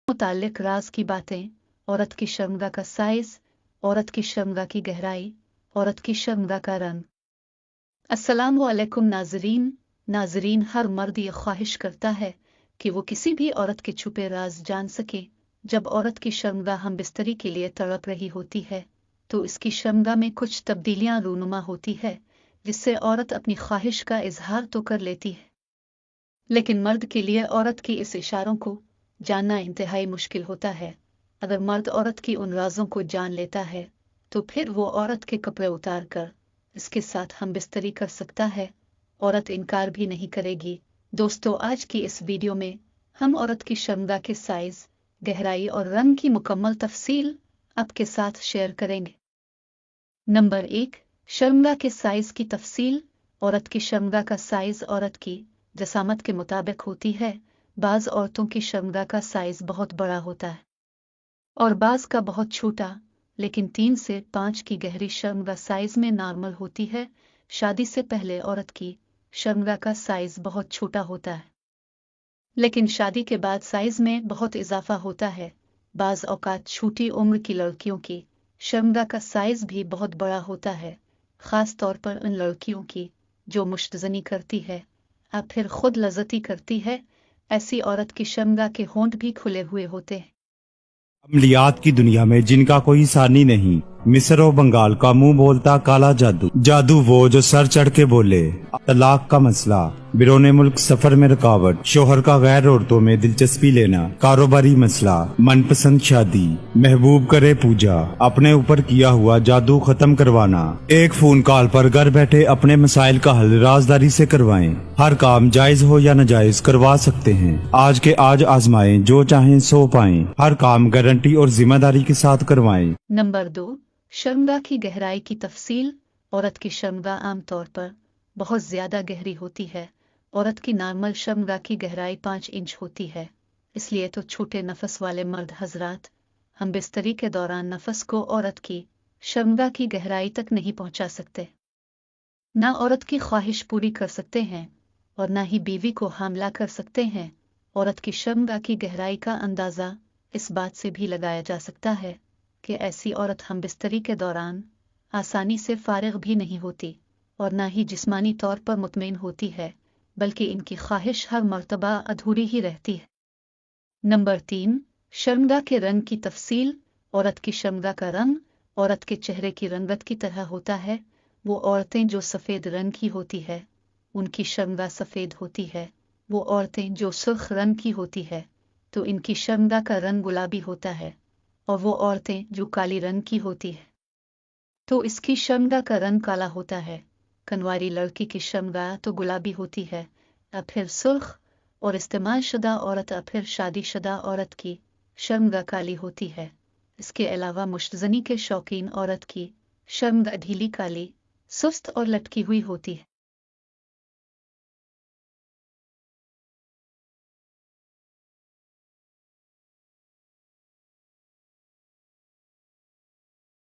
मुताल्लिक राज की बातें, औरत की शर्मगा का साइज, औरत की शर्मगा की गहराई, औरत की शर्मगा का रंग। अस्सलामु अलैकुम नाजरीन। नाजरीन, हर मर्द ये ख्वाहिश करता है कि वो किसी भी औरत के छुपे राज जान सके। जब औरत की शर्मगा हम बिस्तरी के लिए तड़प रही होती है तो इसकी शर्मगा में कुछ तब्दीलियां रूनुमा होती है, जिससे औरत अपनी ख्वाहिश का इजहार तो कर लेती है, लेकिन मर्द के लिए औरत की इस इशारों को जानना इंतहाई मुश्किल होता है। अगर मर्द औरत की उन राजों को जान लेता है तो फिर वो औरत के कपड़े उतार कर इसके साथ हम बिस्तरी कर सकता है। औरत इनकार भी नहीं करेगी। दोस्तों, आज की इस वीडियो में हम औरत की शर्मगा के साइज, गहराई और रंग की मुकम्मल तफसील आपके साथ शेयर करेंगे। नंबर 1, शर्मगा के साइज की तफसील। औरत की शर्मगा का साइज औरत की जसामत के मुताबिक होती है। बाज औरतों की शर्मगा का साइज बहुत बड़ा होता है और बाज का बहुत छोटा, लेकिन 3 से 5 की गहरी शर्मगा साइज में नॉर्मल होती है। शादी से पहले औरत की शर्मगा का साइज बहुत छोटा होता है, लेकिन शादी के बाद साइज में बहुत इजाफा होता है। बाज औकात छोटी उम्र की लड़कियों की शर्मगा का साइज भी बहुत बड़ा होता है, खास तौर पर उन लड़कियों की जो मुश्तजनी करती है या फिर खुद लज़्ज़ती करती है। ऐसी औरत की शर्मगा के होंठ भी खुले हुए होते हैं। अमलियात की दुनिया में जिनका कोई सानी नहीं, मिस्र और बंगाल का मुंह बोलता काला जादू। जादू वो जो सर चढ़ के बोले, तलाक का मसला, बिरोने मुल्क सफर में रुकावट, शोहर का गैर औरतों में दिलचस्पी लेना, कारोबारी मसला, मनपसंद शादी, महबूब करे पूजा, अपने ऊपर किया हुआ जादू खत्म करवाना। एक फोन कॉल पर घर बैठे अपने मसाइल का हल राजदारी से करवाएं। हर काम जायज हो या नाजायज करवा सकते हैं। आज के आज आजमाएं, जो चाहें सो पाएं। हर काम गारंटी और जिम्मेदारी के साथ करवाएं। नंबर 2, शर्मगा की गहराई की तफसील। औरत की शर्मगा आमतौर पर बहुत ज्यादा गहरी होती है। औरत की नॉर्मल शर्मगा की गहराई 5 इंच होती है। इसलिए तो छोटे नफस वाले मर्द हजरात हम बिस्तरी के दौरान नफस को औरत की शर्मगा की गहराई तक नहीं पहुंचा सकते। ना औरत की ख्वाहिश पूरी कर सकते हैं और ना ही बीवी को हामला कर सकते हैं। औरत की शर्मगा की गहराई का अंदाजा इस बात से भी लगाया जा सकता है कि ऐसी औरत हम बिस्तरी के दौरान आसानी से फारिग भी नहीं होती और ना ही जिस्मानी तौर पर मुतमईन होती है, बल्कि इनकी ख्वाहिश हर मर्तबा अधूरी ही रहती है। नंबर 3, शर्मगा के रंग की तफसील। औरत की शर्मगा का रंग औरत के चेहरे की रंगत की तरह होता है। वो औरतें जो सफ़ेद रंग की होती है उनकी शर्मगा सफ़ेद होती है। वो औरतें जो सुर्ख रंग की होती है तो इनकी शर्मगा का रंग गुलाबी होता है, और वो औरतें जो काली रंग की होती है तो इसकी शर्मगा का रंग काला होता है। कनवारी लड़की की शर्मगा तो गुलाबी होती है या फिर सुर्ख, और इस्तेमाल शुदा औरत या फिर शादीशुदा औरत की शर्मगा काली होती है। इसके अलावा मुश्तजनी के शौकीन औरत की शर्मगा ढीली काली, सुस्त और लटकी हुई होती है।